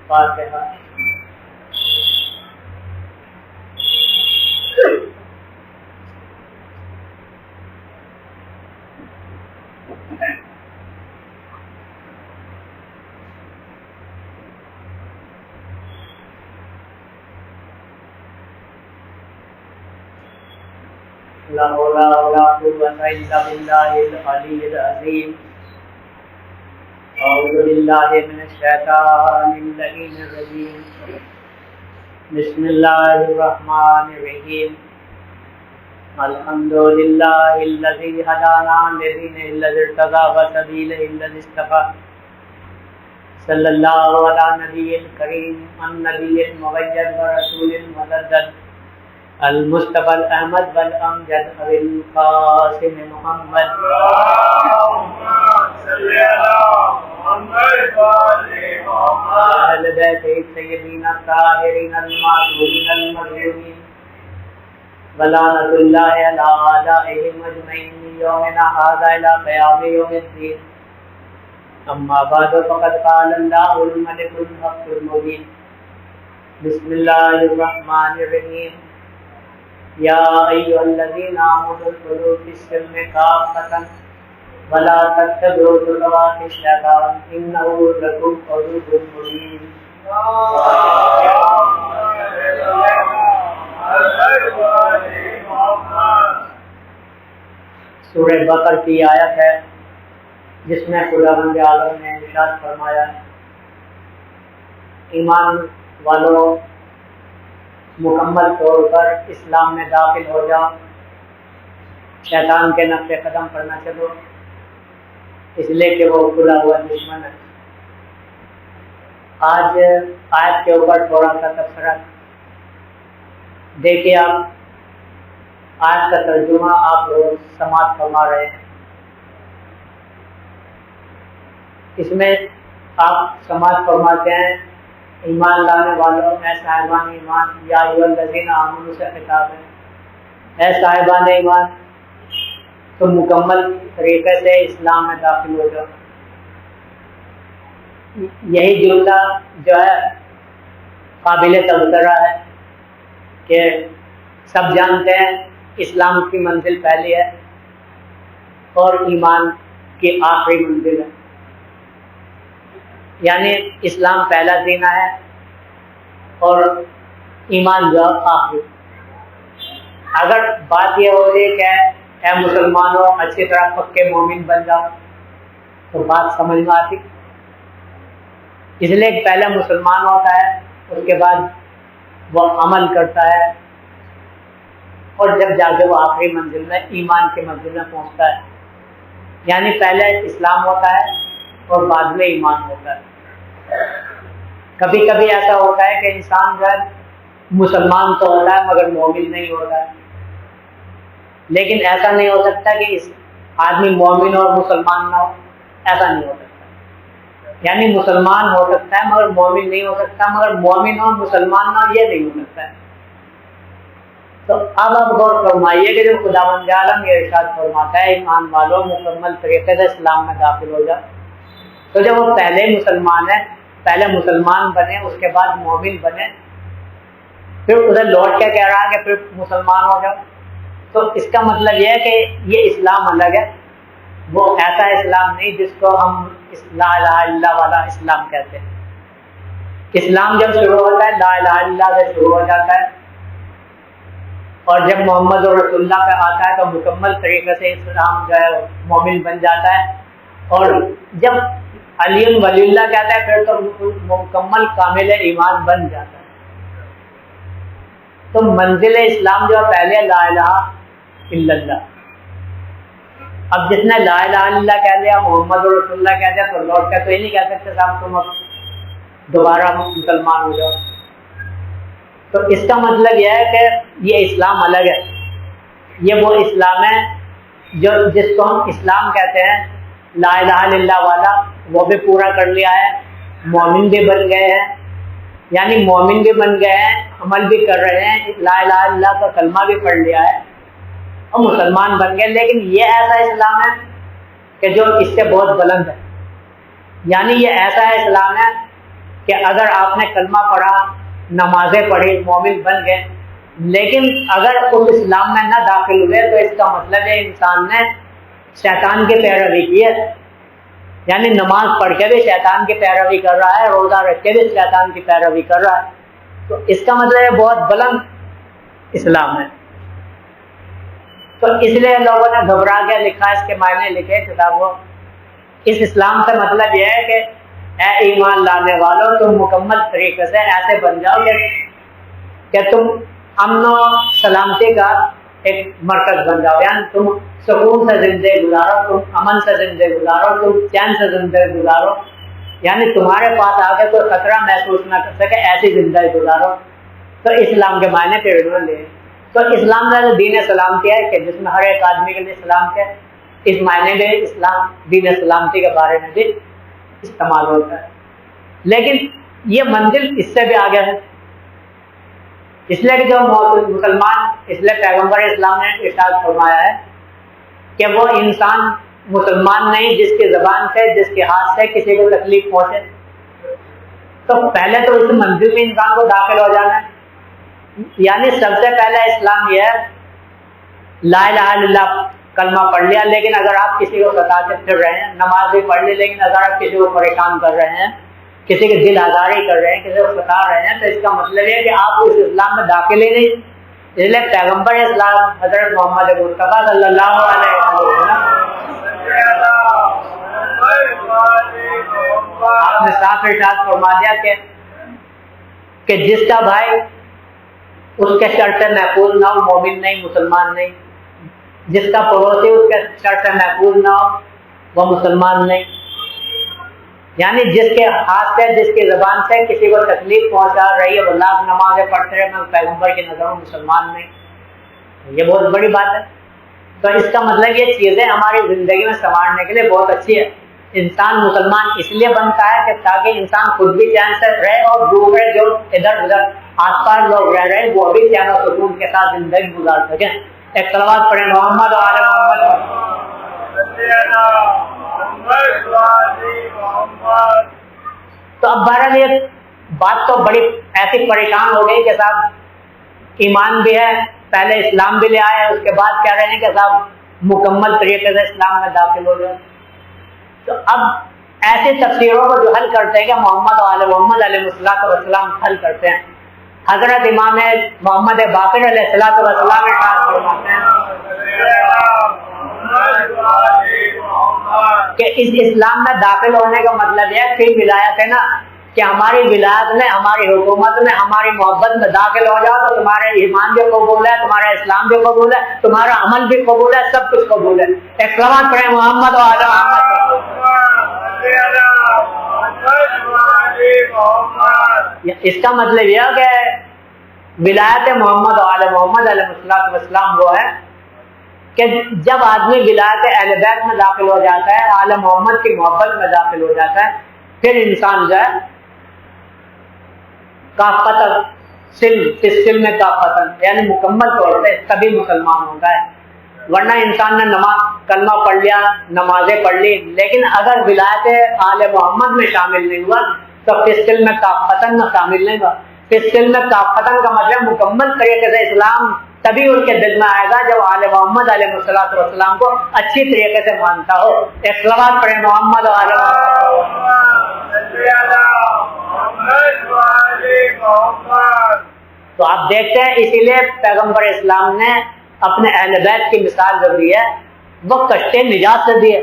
فاتحہ. لا حول ولا قوة إلا بالله العلي العظيم. أعوذ بالله من الشيطان اللعين الرجيم. بسم الله الرحمن الرحيم. الحمد لله الذي هدانا لدين الذي ارتضى وسبيل الذي اصطفى. صلى الله على نبي الكريم النبي المغير ورسول المسدد المصطفى الأحمد والأمجد أبي القاسم محمد. أهل بيت سيدنا الطاهرين المعصومين المظلومين ولعنة الله على أعدائهم أجمعين من يومنا هذا إلى قيام يوم الدين. أما بعد فقد قال الله الملك الحق المبين. بسم الله الرحمن الرحيم. يا أيها الذين آمنوا ادخلوا في السلم كافة ولا تتبعوا خطوات الشيطان إنه لكم عدو مبين. سورہ بقرہ کی آیت ہے جس میں خداوند عالم نے ارشاد فرمایا ایمان والوں مکمل طور پر اسلام میں داخل ہو جاؤ، شیطان کے نقش قدم پر نہ چلو، اس لیے کہ وہ کھلا ہوا دشمن ہے. آج آیت کے اوپر تھوڑا سا تبصرہ دیکھیے. آپ آیت کا ترجمہ آپ لوگ سماعت فرما رہے ہیں. اس میں آپ سماعت فرماتے ہیں ایمان لانے والوں، اے صاحبان ایمان، یا ایھا الذین آمنوا سے خطاب ہے، اے صاحبان ایمان تم مکمل طریقے سے اسلام میں داخل ہو جاؤ. یہی جملہ جو ہے قابل تذکرہ ہے کہ سب جانتے ہیں اسلام کی منزل پہلی ہے اور ایمان کی آخری منزل ہے. یعنی اسلام پہلا دینہ ہے اور ایمان جو آخری. اگر بات یہ ہوتی کہ اے مسلمانوں اچھی طرح پکے مومن بن جاؤ تو بات سمجھ میں آتی. اس لیے پہلے مسلمان ہوتا ہے، اس کے بعد وہ عمل کرتا ہے اور جب جا کے وہ آخری منزل میں ایمان کی منزل میں پہنچتا ہے. یعنی پہلے اسلام ہوتا ہے اور بعد میں ایمان ہوتا ہے. کبھی کبھی ایسا ہوتا ہے کہ انسان جو ہے مسلمان تو ہوتا ہے مگر مومن نہیں ہوتا ہے. لیکن ایسا نہیں ہو سکتا کہ اس آدمی مومن اور مسلمان نہ ہو، ایسا نہیں ہو سکتا. یعنی مسلمان ہو سکتا ہے مگر مومن نہیں ہو سکتا، مگر مومن اور مسلمان نہ ہو یہ نہیں ہو سکتا ہے. تو اب آپ غور فرمائیے کہ جو خداوند عالم یہ ارشاد فرماتا ہے ایمان والوں مکمل طریقے سے اسلام میں داخل ہو جاؤ، تو جب وہ پہلے مسلمان ہے، پہلے مسلمان بنے اس کے بعد مومن بنے، پھر ادھر لوٹ کے کہہ رہا ہے کہ پھر مسلمان ہو جاؤ، تو اس کا مطلب یہ ہے کہ یہ اسلام الگ ہے. وہ ایسا اسلام نہیں جس کو ہم لا الہ الا اللہ والا اسلام کہتے ہیں. اسلام جب شروع ہوتا ہے لا الہ الا اللہ سے شروع ہو جاتا ہے اور جب محمد رسول اللہ پہ آتا ہے تو مکمل طریقے سے اسلام جو ہے مومن بن جاتا ہے. اور جب علی ولی اللہ کہتا ہے پھر تو مکمل کامل ایمان بن جاتا ہے. تو منزل اسلام جو پہلے لا الہ الا اللہ. اب جس نے لا الہ الا اللہ کہہ لیا محمد رسول اللہ کہہ دیا تو لوٹ کے تو یہ نہیں کہہ سکتے صاحب تم اب دوبارہ مسلمان ہو جاؤ. تو اس کا مطلب یہ ہے کہ یہ اسلام الگ ہے. یہ وہ اسلام ہے جو جس کو ہم اسلام کہتے ہیں لا الہ الا اللہ والا، وہ بھی پورا کر لیا ہے مومن بھی بن گئے ہیں، یعنی مومن بھی بن گئے ہیں، عمل بھی کر رہے ہیں، لا الہ الا اللہ کا کلمہ بھی پڑھ لیا ہے اور مسلمان بن گئے، لیکن یہ ایسا اسلام ہے کہ جو اس سے بہت بلند ہے. یعنی یہ ایسا اسلام ہے کہ اگر آپ نے کلمہ پڑھا، نمازیں پڑھی، مومن بن گئے، لیکن اگر اس اسلام میں نہ داخل ہوئے تو اس کا مطلب ہے انسان نے شیطان کی پیروی کی ہے. یعنی نماز پڑھ کے بھی شیطان کی پیروی کر رہا ہے، روزہ رکھ کے بھی شیطان کی پیروی کر رہا ہے. تو اس کا مطلب ہے بہت بلند اسلام ہے. تو اس لیے لوگوں نے گھبرا کے لکھا، اس کے معنی لکھے کتابوں. اس اسلام سے مطلب یہ ہے کہ اے ایمان لانے والوں، تم مکمل طریقے سے ایسے بن جاؤ کہ تم امن و سلامتی کا ایک مرکز بن جاؤ. یعنی تم سکون سے زندگی گزارو، تم امن سے زندگی گزارو، تم چین سے زندگی گزارو، یعنی تمہارے پاس آگے کوئی خطرہ محسوس نہ کر سکے، ایسی زندگی گزارو. تو اسلام کے معنی پھر لے. تو اسلام کا دین سلامتی ہے کہ جس میں ہر ایک آدمی کے لیے سلامتی ہے. اس معنی میں اسلام دین سلامتی کے بارے میں بھی استعمال ہوتا ہے. لیکن یہ منزل اس سے بھی آگے ہے، اس لیے کہ جو مسلمان، اس لیے پیغمبر اسلام نے ارشاد فرمایا ہے کہ وہ انسان مسلمان نہیں جس کی زبان سے، جس کے ہاتھ سے کسی کو تکلیف پہنچے. تو پہلے تو اس منزل میں انسان کو داخل ہو جانا ہے. یعنی سب سے پہلا اسلام یہ ہے لا الہ الا اللہ کلمہ پڑھ لیا، لیکن اگر آپ کسی کو ستاتے پھر رہے ہیں، نماز بھی پڑھ لی، لیکن اگر آپ کسی کو پریشان کر رہے ہیں، کسی کے دل آزاری کر رہے ہیں، کسی کو ستا رہے ہیں، تو اس کا مطلب یہ کہ آپ اس اسلام میں داخل ہی نہیں. اس لیے پیغمبر اسلام حضرت محمد مصطفیٰ صلی اللہ علیہ وسلم آپ نے صاف ارشاد فرما دیا کہ جس کا بھائی اس کے شر سے محفوظ نہ ہو، مومن نہیں، مسلمان نہیں. جس کا پڑوسی اس کے شر سے محفوظ نہ ہو، وہ مسلمان نہیں. یعنی جس کے ہاتھ سے، جس کی زبان سے کسی کو تکلیف پہنچا رہی ہے، وہ لاکھ نمازیں پڑھتے رہے، میں پیغمبر کی نظروں مسلمان نہیں. یہ بہت بڑی بات ہے. تو اس کا مطلب یہ چیزیں ہماری زندگی میں سنوارنے کے لیے بہت اچھی ہے. انسان مسلمان اس لیے بنتا ہے کہ تاکہ انسان خود بھی چین سے رہے اور دوسرے جو ادھر ادھر آس پاس لوگ رہ رہے ہیں وہ بھی چین و سکون کے ساتھ زندگی گزار سکیں. ایک صلوات پڑھیں محمد و آل محمد. تو اب بہرحال یہ بات تو بڑی ایسی پریشان ہو گئی کہ صاحب ایمان بھی ہے، پہلے اسلام بھی لے آئے، اس کے بعد کہہ رہے ہیں کہ صاحب مکمل طریقے سے اسلام میں داخل ہو جائے. تو اب ایسی تفسیروں کو جو حل کرتے ہیں کہ محمد و آل محمد علیہ السلام حل کرتے ہیں. حضرت امام محمد باقر علیہ السلام فرماتے ہیں کہ اس اسلام میں داخل ہونے کا مطلب یہ پھر ولایت ہے نا، کہ ہماری ولایت میں، ہماری حکومت میں، ہماری محبت میں داخل ہو جاؤ تو تمہارے ایمان بھی قبول ہے، تمہارا اسلام بھی قبول ہے، تمہارا عمل بھی قبول ہے، سب کچھ قبول ہے. ایک صلوات پڑھیں محمد و آل محمد. اس کا مطلب یہ کہ ولایت محمد و آل محمد علیہ السلام وہ ہے کہ جب آدمی ولایت اہل بیت میں داخل ہو جاتا ہے، آل محمد کی محبت میں داخل ہو جاتا ہے، پھر انسان جو ہے کافتن سلم میں کافتن، یعنی مکمل طور پہ تبھی مسلمان ہوتا ہے. ورنہ انسان نے نماز کلمہ پڑھ لیا، نمازیں پڑھ لی، لیکن اگر ولایت آل محمد میں شامل نہیں ہوا تو فسل میں کافتن میں شامل نہیں ہوا. فسل میں کافتن کا مطلب مکمل طریقے سے اسلام تبھی ان کے دل میں آئے گا جب آل محمد علیہ السلام کو اچھی طریقے سے مانتا ہو. ایک صلوات پڑھیں محمد و آل محمد. تو آپ دیکھتے ہیں اسی لیے پیغمبر اسلام نے اپنے اہل بیت کی مثال جو دی ہے وہ کشتے نجات سے دی ہے.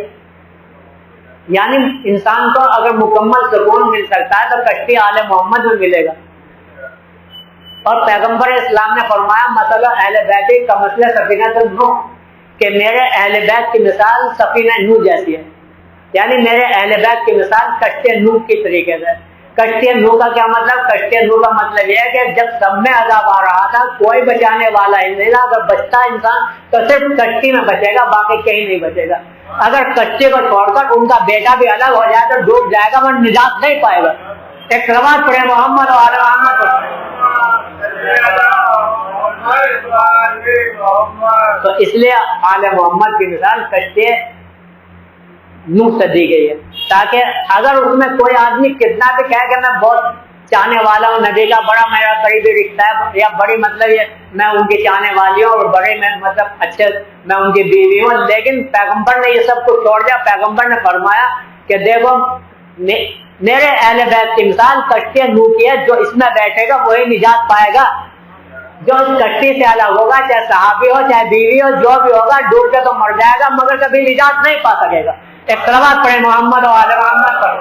یعنی انسان کو اگر مکمل سکون مل سکتا ہے تو کشتی آل محمد میں ملے گا. اور پیغمبر اسلام نے فرمایا مسئلہ اہل بیت کا مسئلہ سفینہ نوح، کہ میرے اہل بیت کی مثال سفینہ نوح جیسی ہے. یعنی میرے اہل بیت کی مثال کشتی نوح کی طریقے سے. کشتی نوح کا کیا مطلب؟ کشتی نوح کا مطلب یہ ہے کہ جب سب میں عذاب آ رہا تھا کوئی بچانے والا ہی نہیں تھا، اگر بچتا انسان تو صرف کشتی میں بچے گا، باقی کہیں نہیں بچے گا. اگر کچے کو چھوڑ کر ان کا بیٹا بھی الگ ہو جائے تو ڈوب جائے گا، وہ نجات نہیں پائے گا۔ ایک سلوات پڑھے محمد و آل محمد پر۔ تو اس لیے آل محمد کی مثال کشتی نوح سے دی گئی ہے، تاکہ اگر اس میں کوئی آدمی کتنا بھی کہے کہ میں بہت چاہنے والا ہوں نبی کا، بڑا میرا قریبی رشتہ ہے، یا بڑی مطلب یہ میں ان کی چاہنے والی ہوں اور بڑے میں مطلب اچھے میں ان کی بیوی ہوں، لیکن پیغمبر نے یہ سب کچھ چھوڑ دیا۔ پیغمبر نے فرمایا کہ دیکھو میرے اہل بیت کی مثال کشتی نوح کی ہے، جو اس میں بیٹھے گا وہی نجات پائے گا، جو اس کشتی سے الگ ہوگا چاہے صحابی ہو چاہے بیوی ہو، جو بھی ہوگا ڈوب کے تو مر جائے گا مگر کبھی نجات نہیں پا سکے گا۔ ایک صلوات پڑھے محمد و آل محمد پر۔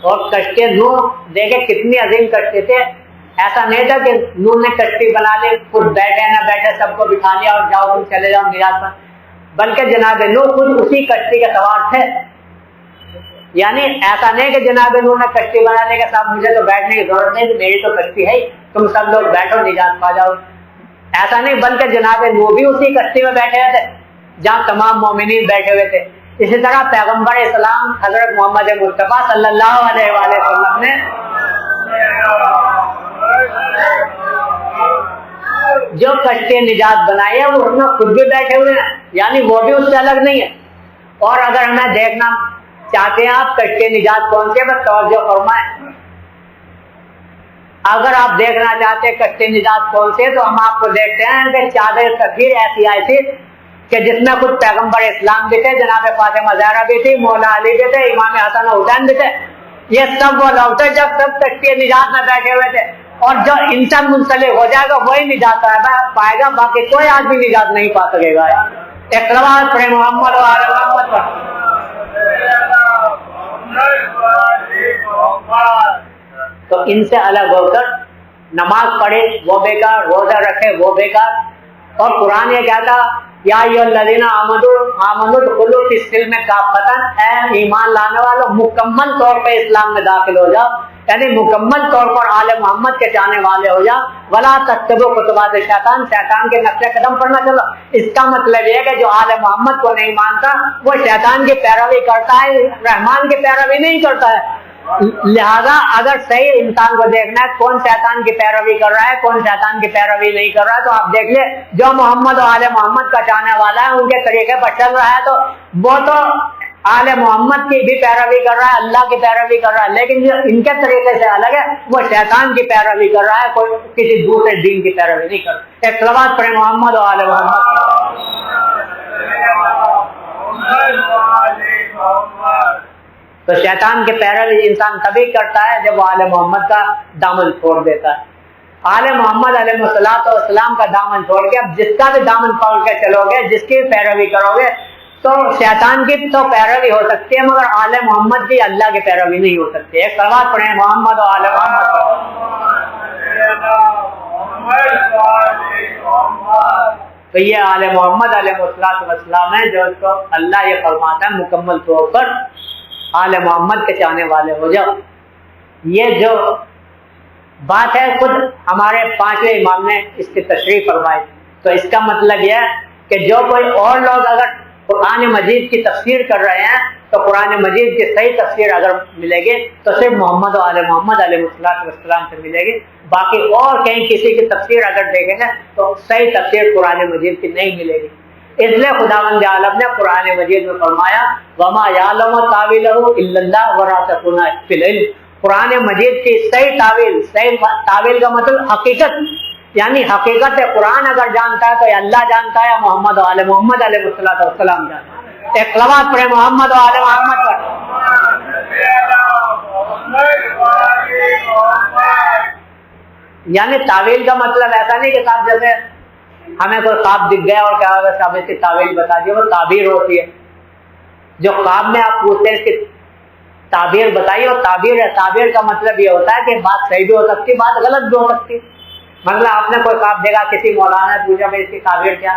اور کشتی نوح دیکھے کتنی عظیم کشتی تھے، ایسا نہیں تھا کہ نوح نے کشتی بنا لی، خود بیٹھے نہ بیٹھے سب کو بٹھا لیا اور جاؤ تم چلے جاؤ نجات پر، بلکہ جناب نوح خود اسی کشتی کے سوار تھے۔ یعنی ایسا نہیں کہ جناب نوح نے کشتی بنا لی کہ صاحب مجھے تو بیٹھنے کی ضرورت نہیں، میری تو کشتی ہے، تم سب لوگ بیٹھو نجات پا جاؤ، ایسا نہیں، بلکہ جناب نوح بھی اسی کشتی میں بیٹھے ہوئے تھے جہاں تمام مومنین بیٹھے ہوئے تھے۔ اسی طرح پیغمبر اسلام حضرت محمد مصطفیٰ صلی اللہ علیہ وآلہ وسلم نے جو کشتی نجات بنائی ہے وہ اس میں خود بھی بیٹھے ہوئے ہیں، یعنی وہ بھی اس سے الگ نہیں ہے۔ اور اگر ہمیں دیکھنا چاہتے ہیں آپ کشتی نجات کون سی ہے، بس توجہ فرمائیں، اگر آپ دیکھنا چاہتے ہیں کشتی نجات کون سی ہے تو ہم آپ کو دیکھتے ہیں کہ چادر تطہیر ایسی آئی تھی کہ جس میں خود پیغمبر اسلام بھی تھے، جناب فاطمہ زہرا بھی تھی، مولا علی بھی تھے، امام حسن حسین بھی تھے، یہ سب وہ لوگ تھے جب سب کشتی نجات میں بیٹھے ہوئے تھے، اور جو ان سے منسلک ہو جائے گا وہی نجات پائے گا، باقی کوئی آدمی نجات نہیں پا سکے گا۔ ایک صلوات پڑھے محمد و آل محمد پر۔ تو ان سے الگ ہو کر نماز پڑھے وہ بیکار، روزہ رکھے وہ بیکار، اور قرآن یہ کہتا یا ایھا الذین آمنوا ادخلوا فی السلم کافۃ، اے ایمان لانے والوں مکمل طور پہ اسلام میں داخل ہو جاؤ، یعنی مکمل طور پر آل محمد کے چاہنے والے ہو جاؤ، ولا تتبعوا خطوات الشیطان، شیطان کے نقش قدم پر نہ چلو۔ اس کا مطلب یہ ہے کہ جو آل محمد کو نہیں مانتا وہ شیطان کی پیروی کرتا ہے، رحمان کی پیروی نہیں کرتا ہے۔ لہذا اگر صحیح انسان کو دیکھنا ہے کون شیطان کی پیروی کر رہا ہے کون شیطان کی پیروی نہیں کر رہا ہے، تو آپ دیکھ لیں جو محمد و آل محمد کا چاہنے والا ہے ان کے طریقے پر چل رہا ہے تو وہ تو آل محمد کی بھی پیروی کر رہا ہے، اللہ کی پیروی کر رہا ہے، لیکن جو ان کے طریقے سے الگ ہے وہ شیطان کی پیروی کر رہا ہے، کوئی کسی دوسرے دین کی پیروی نہیں کر رہا۔ ایک صلوات پڑھے محمد و آل محمد۔ تو شیطان کے پیروی انسان تبھی کرتا ہے جب وہ آل محمد کا دامن چھوڑ دیتا ہے۔ آل محمد علیہ السلام کا دامن چھوڑ کے اب جس کا بھی دامن پکڑ کے چلو گے، جس کی پیروی کرو گے، تو شیطان کی تو پیروی ہو سکتی ہے مگر آل محمد کی اللہ کی پیروی نہیں ہو سکتی۔ ایک صلوات پڑھیں محمد و آل محمد۔ تو یہ آل محمد علیہ السلام ہے جو اس کو اللہ یہ فرماتا ہے مکمل طور پر آل محمد کے چاہنے والے ہو جاؤ۔ یہ جو بات ہے خود ہمارے پانچویں امام نے اس کی تشریح فرمائی، تو اس کا مطلب یہ ہے کہ جو کوئی اور لوگ اگر قرآن مجید کی تفسیر کر رہے ہیں تو قرآن مجید کی صحیح تفسیر اگر ملے گی تو صرف محمد و آل محمد علیہ السلام سے ملے گی، باقی اور کہیں کسی کی تفسیر اگر دیکھیں گے تو صحیح تفسیر قرآن مجید کی نہیں ملے گی۔ اس لیے خداوند عالم نے قرآن مجید میں فرمایا وما یعلم تاویلہ الا اللہ والراسخون فی العلم، قرآن مجید کی صحیح تعویل کا مطلب حقیقت، یعنی حقیقت قرآن اگر جانتا ہے تو یہ اللہ جانتا ہے، محمد و آل محمد علیہ السلام جانتا ہے۔ ایک صلوات پڑھے محمد و آل محمد پر۔ یعنی تعویل کا مطلب ایسا نہیں کہ صاحب جیسے ہمیں کوئی خواب دکھ گیا اور کیا ہوگا صاحب اس کی تعویل بتا دیے، وہ تعبیر ہوتی ہے۔ جو خواب میں آپ پوچھتے ہیں اس کی تعبیر بتائیے، اور تعبیر ہے، تعبیر کا مطلب یہ ہوتا ہے کہ بات صحیح بھی ہو سکتی ہے بات غلط بھی ہو سکتی ہے۔ مطلب آپ نے کوئی خواب دیکھا، کسی مولانا نے پوچھا بھائی اس کی تعبیر کیا،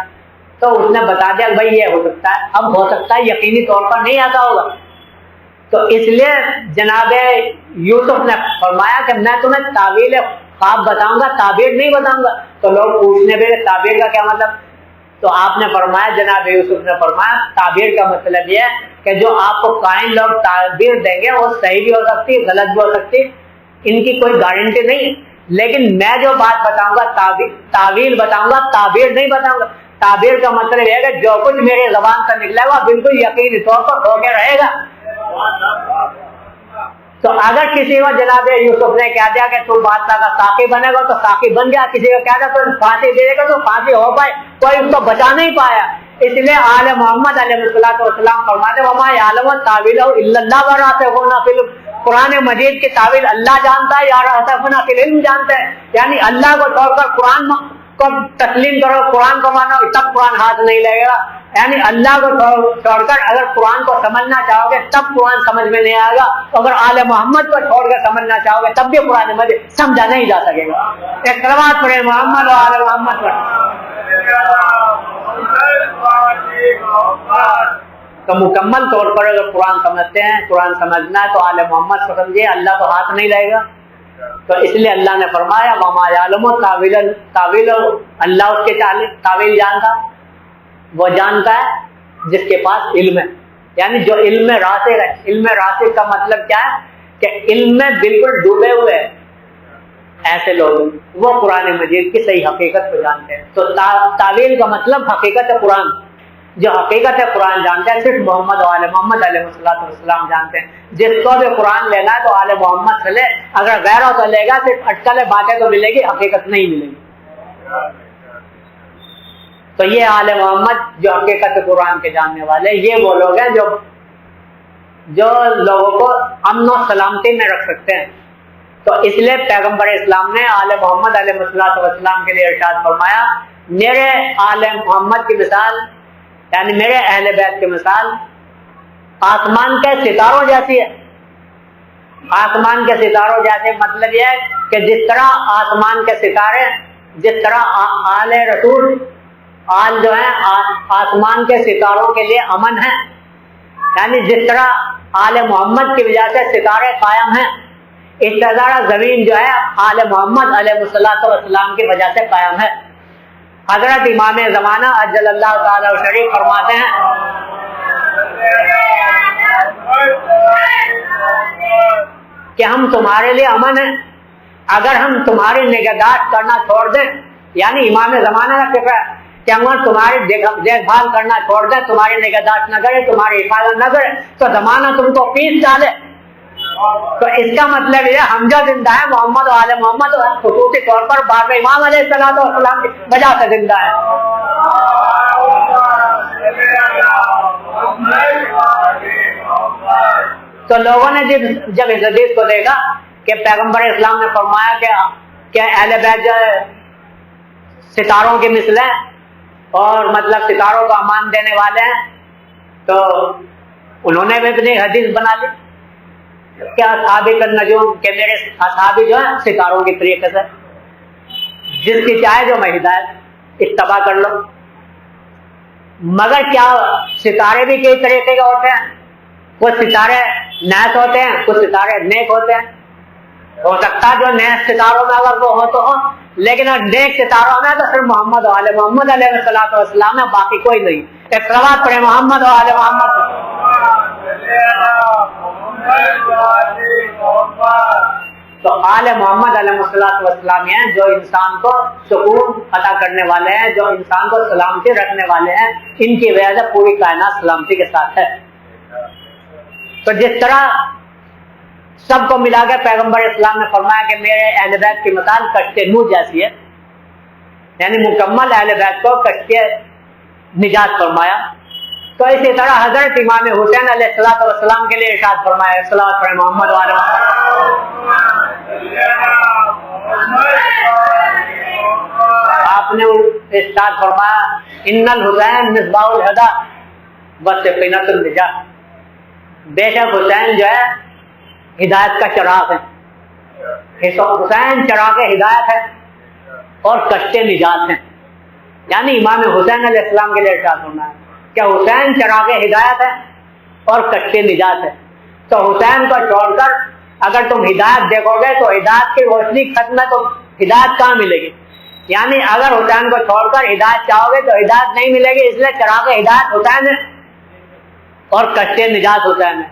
تو اس نے بتا دیا بھائی یہ ہو سکتا ہے، اب ہو سکتا ہے یقینی طور پر نہیں آتا ہوگا، تو اس لیے جناب یوسف نے فرمایا کہ میں تمہیں تعویل خواب بتاؤں گا, تعبیر نہیں بتاؤں گا. تو لوگ پوچھنے لگے تعبیر کا کیا مطلب؟ تو آپ نے فرمایا, جناب یوسف نے فرمایا, تعبیر کا مطلب یہ ہے کہ جو آپ کو کائن لوگ تعبیر دیں گے وہ صحیح بھی ہو سکتی ہے, غلط بھی ہو سکتی ہے, ان کی کوئی گارنٹی نہیں, لیکن میں جو بات بتاؤں گا تعویل بتاؤں گا, تعبیر نہیں بتاؤں گا. تعبیر کا مطلب یہ ہے کہ جو کچھ میرے زبان سے نکلے گا بالکل یقینی طور پر ہو کے رہے گا. تو اگر کسی کو جناب یوسف نے کہہ دیا کہ تو بادشاہ کا ساقی بنے گا تو ساقی بن گیا, کسی کو کہہ دیا تو پھانسی دے گا تو پھانسی ہو پائے, کوئی اس کو بچا نہیں پایا. اس لیے آل محمد علیہ السلام فرماتے وما یعلم تاویلہ الا اللہ وراسخون فی العلم. قرآن مجید کی تعویل اللہ جانتا ہے یا راسخون فی العلم جانتے ہیں, یعنی اللہ کو چھوڑ کر قرآن کو تسلیم کرو, قرآن کو مانو, تب قرآن ہاتھ نہیں لگے گا. یعنی اللہ کو چھوڑ کر اگر قرآن کو سمجھنا چاہو گے تب قرآن سمجھ میں نہیں آئے گا, اگر آل محمد کو چھوڑ کر سمجھنا چاہو گے تب بھی قرآن مجید سمجھا نہیں جا سکے گا. ایک کلمات پڑھے محمد و آل محمد پر. تو مکمل طور پر اگر قرآن سمجھتے ہیں, قرآن سمجھنا ہے تو آل محمد کو سمجھے, اللہ تو ہاتھ نہیں لگے گا. تو اس لیے اللہ نے فرمایا وما یعلم تاویل, اللہ اس کے تعویل جانتا, وہ جانتا ہے جس کے پاس علم ہے, یعنی جو علم میں راسخ ہے. علم میں راسخ کا مطلب کیا ہے کہ علم میں بالکل ڈوبے ہوئے ہیں ایسے لوگ, وہ قرآن مجید کی صحیح حقیقت کو جانتے ہیں. تو تعویل کا مطلب حقیقت ہے قرآن, جو حقیقت ہے قرآن جانتے ہیں صرف محمد و آل محمد علیہ السلام جانتے ہیں. جس کو بھی قرآن لینا ہے تو آل محمد سے لے, اگر غیروں سے لے گا صرف اٹکلیں باتیں تو ملے گی, حقیقت نہیں ملے گی. تو یہ آل محمد جو حقیقت قرآن کے جاننے والے, یہ وہ لوگ ہیں جو لوگوں کو امن و سلامتی میں رکھ سکتے ہیں. تو اس لیے پیغمبر اسلام نے آل محمد علیہ السلام کے لیے ارشاد فرمایا میرے آل محمد کی مثال, یعنی میرے اہل بیت کی مثال آسمان کے ستاروں جیسی ہے. آسمان کے ستاروں جیسے مطلب یہ ہے کہ جس طرح آسمان کے ستارے, جس طرح آل رسول آل جو ہے آسمان کے ستاروں کے لیے امن ہے, یعنی جس طرح آل محمد کی وجہ سے ستارے قائم ہیں, اس طرح زمین جو ہے آل محمد علیہ السلام کی وجہ سے قائم ہے. حضرت امام زمانہ اجل اللہ تعالی شریف فرماتے ہیں کہ ہم تمہارے لیے امن ہیں اگر ہم تمہاری نگہداشت کرنا چھوڑ دیں, یعنی امام زمانہ کا فکر ہے کہ ہم تمہاری دیکھ بھال کرنا چھوڑ دیں, تمہاری نگہداشت نہ کرے, تمہاری حفاظت نہ کرے, تو زمانہ تم کو پیس ڈالے. تو اس کا مطلب یہ ہم جو زندہ ہے محمد و آل محمد خصوصی طور پر باب امام علیہ السلام کی وجہ سے زندہ ہے. تو لوگوں نے جب اس حدیث کو دیکھا کہ پیغمبر اسلام نے فرمایا کہ اہل بیت جو ستاروں کی مثل ہیں اور مطلب ستاروں کو امان دینے والے ہیں, تو انہوں نے بھی اپنی حدیث بنا لی کہ اصحابی النجوم, کہ میرے اصحابی جو ہیں ستاروں کی طریقے سے, جس کی چاہے جو میں ہدایت اتباع کر لو. مگر کیا ستارے بھی کئی طریقے کے ہوتے ہیں, کچھ ستارے نیک ہوتے ہیں, کچھ ستارے نیک ہوتے ہیں. ہو سکتا ہے جو نیک ستاروں میں اگر وہ ہو تو ہو, لیکن نیک ستاروں میں تو صرف محمد و آل محمد علیہ السلام ہے, باقی کوئی نہیں. ایک صلوات پڑھے محمد و آل محمد. تو آل محمد علیہ السلام ہیں جو انسان کو سکون عطا کرنے والے ہیں, جو انسان کو سلامتی رکھنے والے ہیں, ان کی وجہ سے پوری کائنات سلامتی کے ساتھ ہے. تو جس طرح سب کو ملا کے پیغمبر اسلام نے فرمایا کہ میرے اہل بیت کی مثال کشتی نوح جیسی ہے, یعنی مکمل اہل بیت کو کشتی نجات فرمایا. تو اسی طرح حضرت امام حسین علیہ السلام کے لیے ارشاد فرمایا صلوات پڑھے محمد و آل محمد. آپ نے ارشاد فرمایا ان الحسین مصباح الہدی وسفینۃ النجاۃ, بے شک حسین جو ہے ہدایت کا چراغ ہے, حسین چراغ ہدایت ہے اور کشتے نجات ہیں. یعنی امام حسین علیہ السلام کے لیے ارشاد فرمایا کہ حسین چراغ ہدایت ہے اور کشتے نجات ہے. تو حسین کو چھوڑ کر اگر تم ہدایت دیکھو گے تو ہدایت کی روشنی ختم ہے, تو ہدایت کہاں ملے گی؟ یعنی اگر حسین کو چھوڑ کر ہدایت چاہو گے تو ہدایت نہیں ملے گی، اس لیے چراغ ہدایت حسین ہے اور کشتے نجات حسین ہے.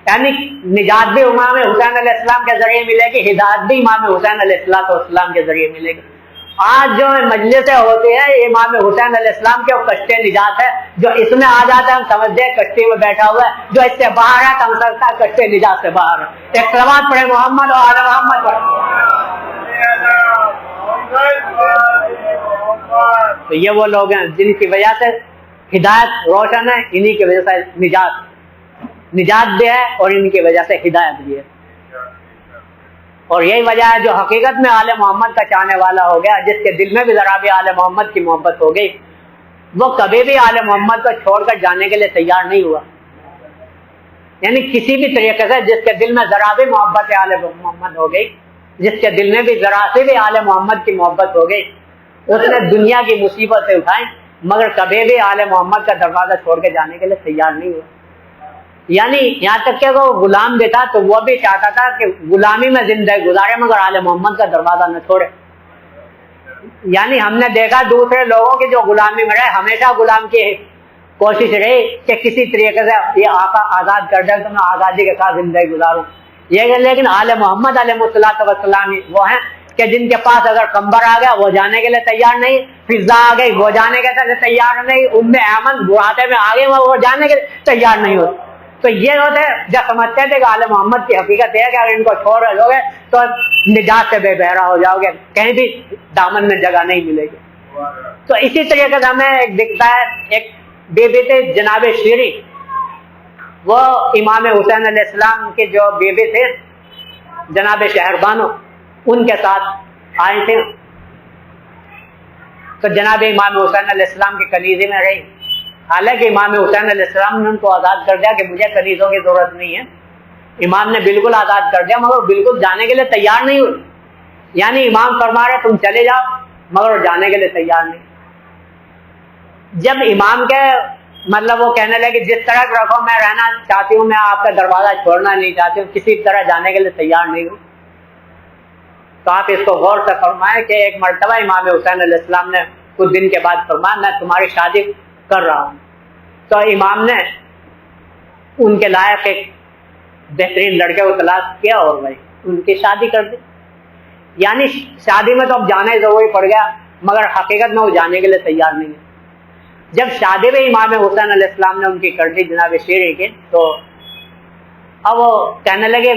یعنی نجات بھی امام حسین علیہ السلام کے ذریعے ملے گی، ہدایت بھی امام حسین علیہ السلام کے ذریعے ملے گی. آج جو مجلسیں ہوتی ہیں یہ امام حسین علیہ السلام کے کشتے نجات ہے. جو اس میں آ جاتا ہے ہم سمجھتے ہیں کشتی میں بیٹھا ہوا ہے، جو اس سے باہر ہے تو ہم سمجھتا ہے کشتے نجات سے باہر ہے. ایک سلوات پڑھے محمد اور آل محمد پڑھے. تو یہ وہ لوگ ہیں جن کی وجہ سے ہدایت روشن ہے، انہی کی وجہ سے نجات بھی ہے اور ان کی وجہ سے ہدایت بھی ہے. اور یہی وجہ ہے جو حقیقت میں آل محمد کا چاہنے والا ہو گیا، جس کے دل میں بھی ذرا بھی آل محمد کی محبت ہو گئی، وہ کبھی بھی آل محمد کو چھوڑ کر جانے کے لیے تیار نہیں ہوا. یعنی کسی بھی طریقے سے جس کے دل میں ذرا بھی محبت آل محمد ہو گئی، جس کے دل میں بھی ذرا سے بھی آل محمد کی محبت ہو گئی، اس نے دنیا کی مصیبتیں اٹھائیں مگر کبھی بھی آل محمد کا دروازہ چھوڑ کے جانے کے لیے تیار نہیں ہوا. یعنی یہاں تک کہ وہ غلام بھی تھا تو وہ بھی چاہتا تھا کہ غلامی میں زندگی گزارے مگر آل محمد کا دروازہ نہ چھوڑے. یعنی ہم نے دیکھا دوسرے لوگوں کی جو غلامی میں رہے، ہمیشہ غلام کی کوشش رہی کہ کسی طریقے سے یہ آقا آزاد کر دے تو میں آزادی کے ساتھ زندگی گزاروں. یہ لیکن آل محمد علیہ السلام وہ ہیں کہ جن کے پاس اگر قمبر آ گیا وہ جانے کے لیے تیار نہیں، فضا آ گئی وہ جانے کے لیے تیار نہیں، ام ایمن بڑھاپے میں آ گئی وہ جانے کے لیے تیار نہیں ہوتے. تو یہ ہوتے جب سمجھتے تھے کہ آل محمد کی حقیقت ہے کہ اگر ان کو چھوڑ رہے ہوگے تو نجات سے بے بہرا ہو جاؤ گے، کہیں بھی دامن میں جگہ نہیں ملے گی. تو اسی طریقے سے ہمیں ایک دکھتا ہے ایک بی بی تھے جناب شیری، وہ امام حسین علیہ السلام کے جو بیوی تھے جناب شہربانو، ان کے ساتھ آئے تھے. تو جناب امام حسین علیہ السلام کی کنیزی میں رہی. حالانکہ امام حسین علیہ السلام نے ان کو آزاد کر دیا کہ مجھے کنیزوں کی ضرورت نہیں ہے. امام نے بالکل آزاد کر دیا مگر بالکل جانے کے لیے تیار نہیں ہوئی. یعنی امام فرما رہے تم چلے جاؤ مگر جانے کے لیے تیار نہیں. جب امام کے مطلب وہ کہنے لگے جس طرح رکھو میں رہنا چاہتی ہوں، میں آپ کا دروازہ چھوڑنا نہیں چاہتی ہوں، کسی طرح جانے کے لیے تیار نہیں ہوں. تو آپ اس کو غور سے فرمائیں کہ ایک مرتبہ امام حسین علیہ السلام نے کچھ دن کے بعد فرمایا میں تمہاری شادی کر رہا ہوں. تو امام نے ان کے لائق ایک بہترین لڑکے کو تلاش کیا اور بھائی ان کی شادی کر دی. یعنی شادی میں تو اب جانا ہی ضروری پڑ گیا مگر حقیقت میں وہ جانے کے لیے تیار نہیں ہے. جب شادی میں امام حسین علیہ السلام نے ان کی کر دی جناب شیری کی، تو اب وہ کہنے لگے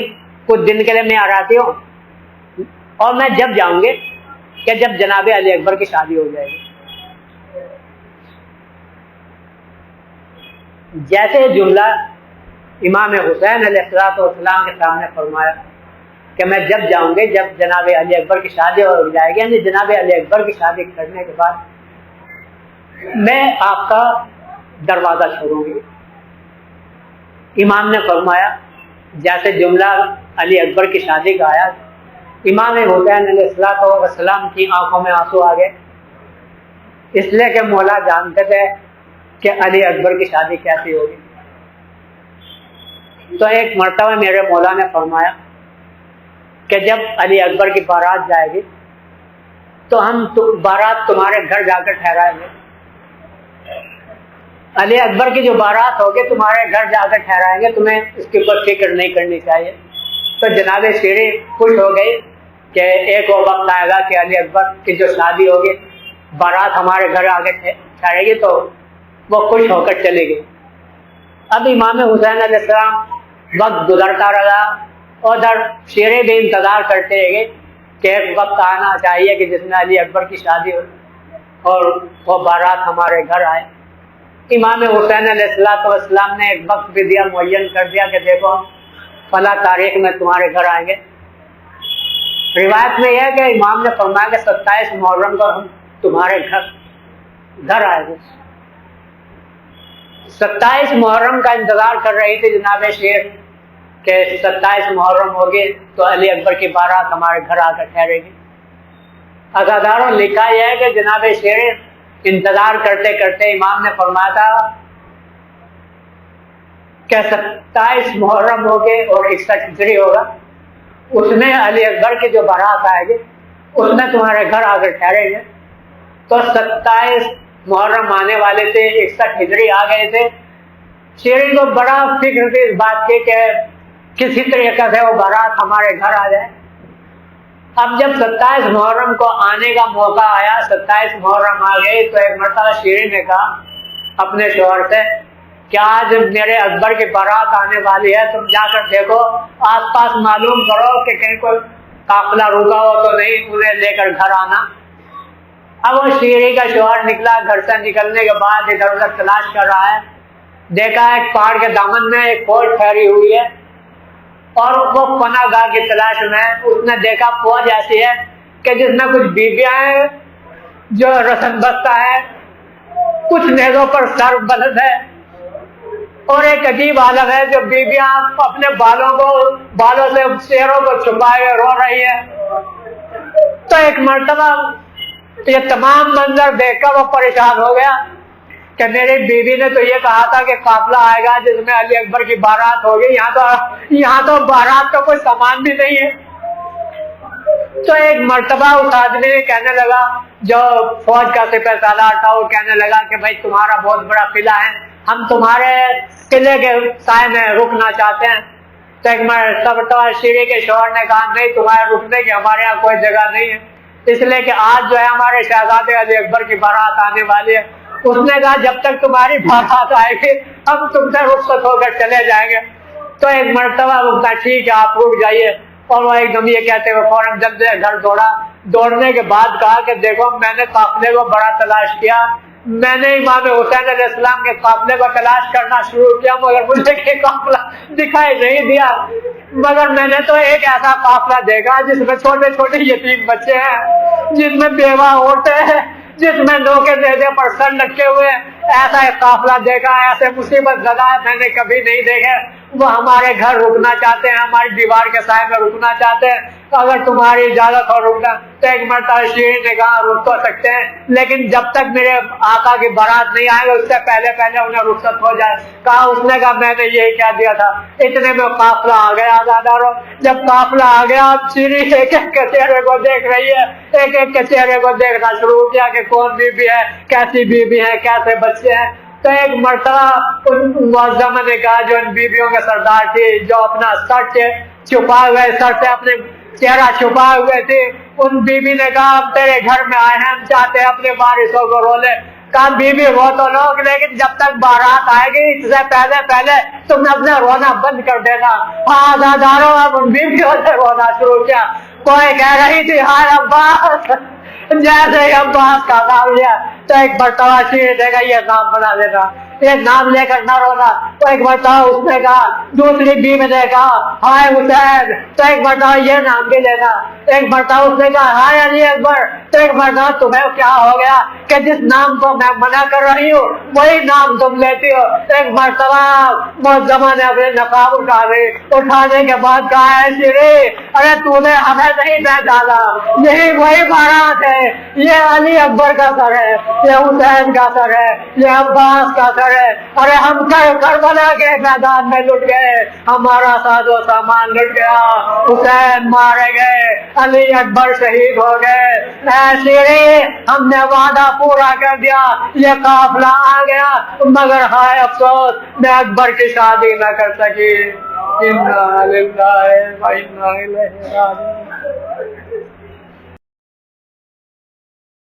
کچھ دن کے لیے میں آ رہتی ہوں اور میں جب جاؤں گے کہ جب جناب علی اکبر کی شادی ہو جائے گی. جیسے جملہ امام حسین علیہ السلام کے سامنے فرمایا کہ میں جب جاؤں گے جب جناب علی اکبر کی شادی ہو جائے گی، یعنی جناب علی اکبر کی شادی کرنے کے بعد میں آپ کا دروازہ چھوڑوں گی. امام نے فرمایا جیسے جملہ علی اکبر کی شادی کا آیا، امام حسین علیہ السلام کی آنکھوں میں آنسو آ گئے، اس لیے کہ مولا جانتے تھے کہ علی اکبر کی شادی کیسی ہوگی. تو ایک مرتبہ میرے مولا نے فرمایا کہ جب علی اکبر کی بارات جائے گی تو ہم بارات تمہارے گھر جا کر ٹھہرائیں گے. علی اکبر کی جو بارات ہوگی تمہارے گھر جا کر ٹھہرائیں گے، تمہیں اس کی کوئی فکر نہیں کرنی چاہیے. تو جناب شیری خوش ہو گئی کہ ایک وہ وقت آئے گا کہ علی اکبر کی جو شادی ہوگی بارات ہمارے گھر آ کے ٹھہرے گی، تو وہ خوش ہو کر چلے گئی. اب امام حسین علیہ السلام وقت گزرتا رہا اور ادھر شیریں بھی انتظار کرتے رہے کہ ایک وقت آنا چاہیے کہ جس میں علی اکبر کی شادی ہو اور وہ بارات ہمارے گھر آئے. امام حسین علیہ السلام نے ایک وقت بھی دیا، معین کر دیا کہ دیکھو فلاں تاریخ میں تمہارے گھر آئیں گے. روایت میں یہ ہے کہ امام نے فرمایا کہ 27 محرم کو ہم تمہارے گھر آئے گے. 27 محرم کا انتظار کر رہی تھی جناب شیر کہ 27 محرم ہوگی تو علی اکبر کی بارات ہمارے گھر آ کر ٹھہرے گی. عزاداروں لکھا یہ ہے کہ جناب شیر انتظار کرتے کرتے امام نے فرمایا تھا کہ 27 محرم ہوگے اور 61 ہجری ہوگا، اس میں علی اکبر کی جو بارات آئے گی اس میں تمہارے گھر آ کر ٹھہریں گے. تو 27 محرم آنے والے تھے, 61 ہجری آ گئے تھے. شیریں کو بڑا فکر تھی اس بات کی کہ کسی طریقے سے وہ بارات ہمارے گھر آ جائے. اب جب 27 محرم کو آنے کا موقع آیا, 27 محرم آ گئی, تو ایک مرتبہ شیریں نے کہا اپنے شوہر سے کہ آج میرے اکبر کی بارات آنے والی ہے, تم جا کر دیکھو, آس پاس معلوم کرو کہ کہیں کوئی قافلہ رکا ہو تو نہیں, انہیں لے کر گھر آنا. اب وہ شیریں کا شوہر نکلا, گھر سے نکلنے کے بعد ادھر ادھر تلاش کر رہا ہے. دیکھا ایک پہاڑ کے دامن میں ایک فوج ٹھہری ہوئی ہے, اور وہ پناہ گاہ کی تلاش میں. اس نے دیکھا فوج ایسی ہے کہ جس میں کچھ بیویاں ہیں جو رسن بستہ ہے, کچھ نیزوں پر سر بلند ہے, اور ایک عجیب عالم ہے جو بیویاں اپنے بالوں سے چہروں کو چھپائے رو رہی ہے. تو ایک مرتبہ یہ تمام منظر دیکھ کر وہ پریشان ہو گیا کہ میری بیوی نے تو یہ کہا تھا کہ قافلہ آئے گا جس میں علی اکبر کی بارات ہوگی, یہاں تو بارات کا کوئی سامان بھی نہیں ہے. تو ایک مرتبہ اس آدمی نے کہنے لگا, جو فوج کا سپہ سالار تھا, وہ کہنے لگا کہ بھائی تمہارا بہت بڑا قلعہ ہے, ہم تمہارے قلعے کے سائے میں رکنا چاہتے ہیں. تو ایک مرتبہ شیریں کے شوہر نے کہا نہیں, تمہارے رکنے کی ہمارے یہاں کوئی جگہ نہیں ہے, اس لیے کہ آج جو ہے ہمارے شہزادے علی اکبر کی بارات آنے والی ہے. اس نے کہا جب تک تمہاری بارات آئے گی ہم تم سے رخصت ہو کر چلے جائیں گے. تو ایک مرتبہ وہ کہا ٹھیک ہے آپ رک جائیے, اور وہ ایک دم یہ کہتے ہوئے فوراً جب سے گھر دوڑا. دوڑنے کے بعد کہا کہ دیکھو میں نے قافلے کو بڑا تلاش کیا, میں نے امام حسین علیہ السلام کے قافلے کو تلاش کرنا شروع کیا, مگر مجھے یہ قافلہ دکھائی نہیں دیا. مگر میں نے تو ایک ایسا قافلہ دیکھا جس میں چھوٹے چھوٹے یتیم بچے ہیں, جس میں بیوہ عورتیں ہیں, جس میں نو کے نیزے پر سر لٹکے ہوئے. ایسا ایک قافلہ دیکھا, ایسے مصیبت زدہ میں نے کبھی نہیں دیکھے. وہ ہمارے گھر رکنا چاہتے ہیں, ہماری دیوار کے سائے میں رکنا چاہتے ہیں, اگر تمہاری اجازت ہو رکنا. تو ایک مرتبہ شیریں نے کہا رک تو سکتے ہیں, لیکن جب تک میرے آقا کی بارات نہیں آئے گا اس سے پہلے انہیں رخصت ہو جائے. کہا اس نے کہا میں نے یہی کہہ دیا تھا. اتنے میں قافلہ آ گیا آزاداروں. جب قافلہ آ گیا, اب شیریں ایک ایک کے چہرے کو دیکھ رہی ہے, ایک ایک کے چہرے کو دیکھنا شروع کیا کہ کون بیوی ہے, کیسی بیوی ہے, کیسے بچے ہیں. تو ایک مرتبہ ان معظمہ نے کہا جو ان بیویوں کے سردار تھی, جو اپنا سر چھپائے ہوئے, سر سے اپنے چہرہ چھپائے ہوئے تھے, ان بیوی نے کہا ہم تیرے گھر میں آئے ہیں, ہم چاہتے ہیں اپنے وارثوں کو رو لے. کہا بیوی وہ تو لوگ, لیکن جب تک بارات آئے گی اس سے پہلے تم نے اپنا رونا بند کر دینا. آزاداروں اب ان بیویوں نے رونا شروع کیا. کوئی کہہ رہی تھی ہائے عباس, جیسے عباس کا نام لیا تو ایک مرتبہ شیریں نے کہا یہ نام بنا دینا, یہ نام لے کر نہ رونا. تو ایک مرتبہ اس نے کہا, دوسری بیوی نے کہا ہائے حسین, تو ایک مرتبہ یہ نام بھی لینا. ایک مرتبہ اس نے کہا ہائے علی اکبر, تو ایک مرتبہ تمہیں کیا ہو گیا کہ جس نام کو میں منع کر رہی ہوں وہی نام تم لیتی ہو. ایک مرتبہ معظمہ نے اپنے نقاب اٹھانے کے بعد کہا ہے شیریں ارے تو نے ہمیں نہیں پہچانا, یہی وہی بارات ہے, یہ علی اکبر کا سر ہے, یہ حسین کا سر ہے, یہ عباس کا سر ہے. ارے ہم کربلا کے میدان میں لٹ گئے, ہمارا ساز و سامان لٹ گیا, حسین مارے گئے, علی اکبر شہید ہو گئے. اے شیریں ہم نے وعدہ پورا کر دیا, یہ قافلہ آ گیا, مگر ہائے افسوس میں اکبر کی شادی نہ کر سکی. انا للہ و انا الیہ راجعون.